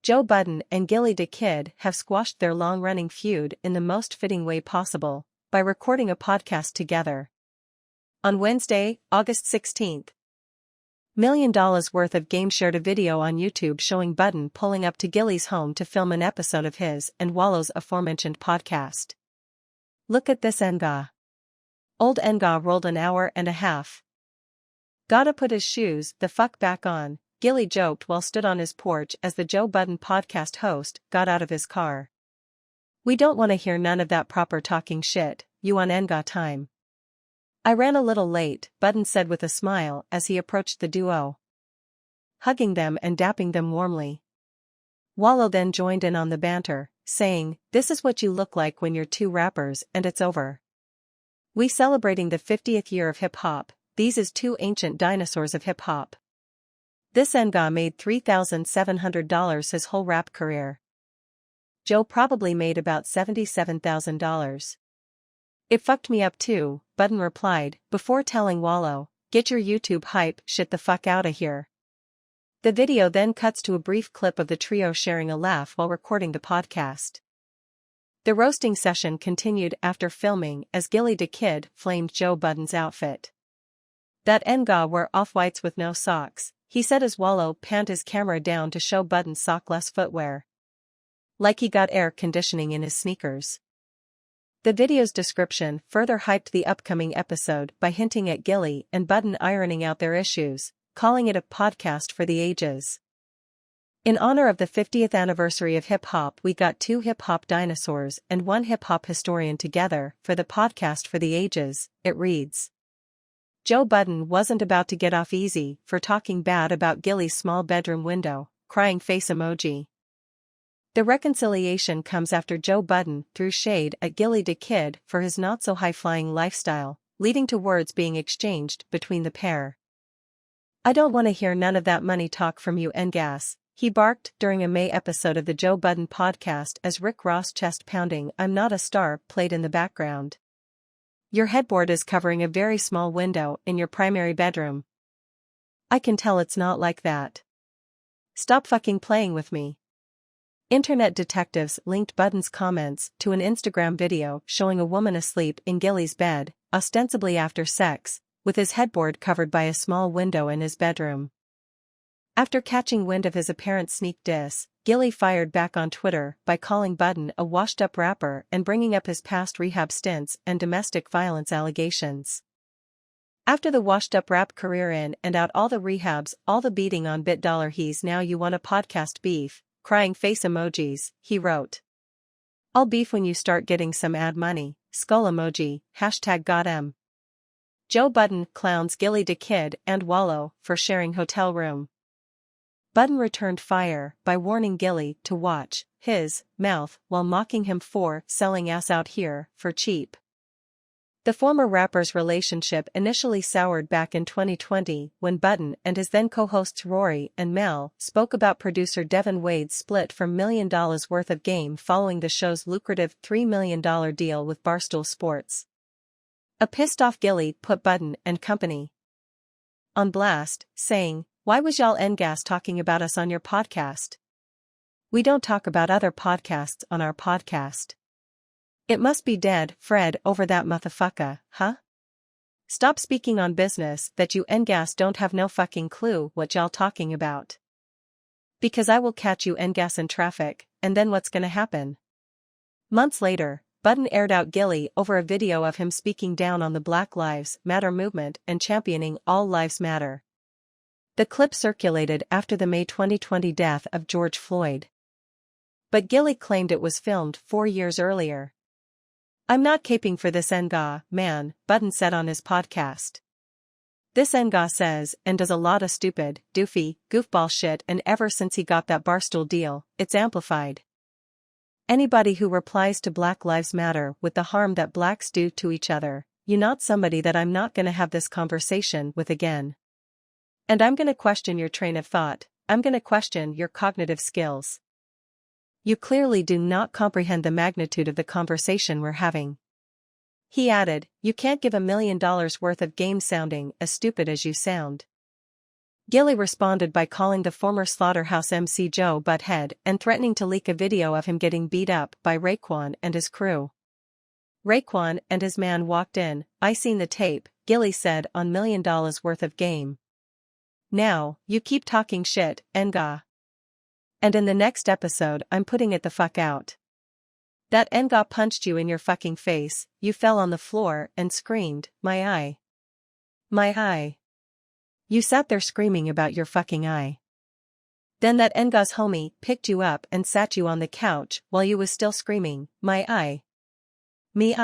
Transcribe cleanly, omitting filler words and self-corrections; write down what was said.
Joe Budden and Gillie the Kid have squashed their long-running feud in the most fitting way possible, by recording a podcast together. On Wednesday, August 16th, $1 million worth of game shared a video on YouTube showing Budden pulling up to Gillie's home to film an episode of his and Wallow's aforementioned podcast. Look at this Nga. Old Nga rolled an hour and a half. Gotta put his shoes the fuck back on, Gillie joked while stood on his porch as the Joe Budden podcast host got out of his car. We don't want to hear none of that proper talking shit, you on Nga time. I ran a little late, Budden said with a smile as he approached the duo, hugging them and dapping them warmly. Wallow then joined in on the banter, saying, "This is what you look like when you're two rappers and it's over. We celebrating the 50th year of hip-hop, these is two ancient dinosaurs of hip-hop. This Nga made $3,700 his whole rap career. Joe probably made about $77,000. It fucked me up too," Budden replied, before telling Wallow, "Get your YouTube hype shit the fuck outta here." The video then cuts to a brief clip of the trio sharing a laugh while recording the podcast. The roasting session continued after filming as Gillie the Kid flamed Joe Budden's outfit. "That Nga wore off-whites with no socks," he said as Wallow panned his camera down to show Budden's sockless footwear. Like he got air conditioning in his sneakers. The video's description further hyped the upcoming episode by hinting at Gillie and Budden ironing out their issues, calling it a podcast for the ages. "In honor of the 50th anniversary of hip-hop, we got two hip-hop dinosaurs and one hip-hop historian together for the podcast for the ages," it reads. Joe Budden wasn't about to get off easy for talking bad about Gillie's small bedroom window, crying face emoji. The reconciliation comes after Joe Budden threw shade at Gillie the Kid for his not-so-high-flying lifestyle, leading to words being exchanged between the pair. "I don't want to hear none of that money talk from you Ngas," he barked during a May episode of the Joe Budden podcast as Rick Ross' chest-pounding "I'm Not a Star" played in the background. "Your headboard is covering a very small window in your primary bedroom. I can tell it's not like that. Stop fucking playing with me." Internet detectives linked Budden's comments to an Instagram video showing a woman asleep in Gillie's bed, ostensibly after sex, with his headboard covered by a small window in his bedroom. After catching wind of his apparent sneak diss, Gillie fired back on Twitter by calling Budden a washed-up rapper and bringing up his past rehab stints and domestic violence allegations. "After the washed-up rap career in and out all the rehabs, all the beating on $, he's now you want a podcast beef, crying face emojis," he wrote. "I'll beef when you start getting some ad money, skull emoji, #GotM. Joe Budden clowns Gillie the Kid and Wallow for sharing hotel room. Budden returned fire by warning Gillie to watch his mouth while mocking him for selling ass out here for cheap. The former rapper's relationship initially soured back in 2020 when Budden and his then co-hosts Rory and Mel spoke about producer Devin Wade's split for $1 million worth of game following the show's lucrative $3 million deal with Barstool Sports. A pissed-off Gillie put Budden and company on blast, saying, "Why was y'all Ngas talking about us on your podcast? We don't talk about other podcasts on our podcast. It must be dead, Fred, over that motherfucker, huh? Stop speaking on business that you Ngas don't have no fucking clue what y'all talking about. Because I will catch you Ngas in traffic, and then what's gonna happen?" Months later, Budden aired out Gillie over a video of him speaking down on the Black Lives Matter movement and championing All Lives Matter. The clip circulated after the May 2020 death of George Floyd. But Gillie claimed it was filmed 4 years earlier. "I'm not caping for this Nga, man," Budden said on his podcast. "This Nga says and does a lot of stupid, doofy, goofball shit, and ever since he got that Barstool deal, it's amplified. Anybody who replies to Black Lives Matter with the harm that blacks do to each other, you're not somebody that I'm not gonna have this conversation with again. And I'm gonna question your train of thought, I'm gonna question your cognitive skills. You clearly do not comprehend the magnitude of the conversation we're having." He added, "You can't give $1 million worth of game sounding as stupid as you sound." Gillie responded by calling the former Slaughterhouse MC Joe Butthead and threatening to leak a video of him getting beat up by Raekwon and his crew. Raekwon and his man walked in. "I seen the tape," Gillie said on $1 million worth of game. "Now, you keep talking shit, Nga. And in the next episode I'm putting it the fuck out. That Nga punched you in your fucking face, you fell on the floor and screamed, 'My eye. My eye.' You sat there screaming about your fucking eye. Then that Nga's homie picked you up and sat you on the couch while you was still screaming, 'My eye. Me eye.'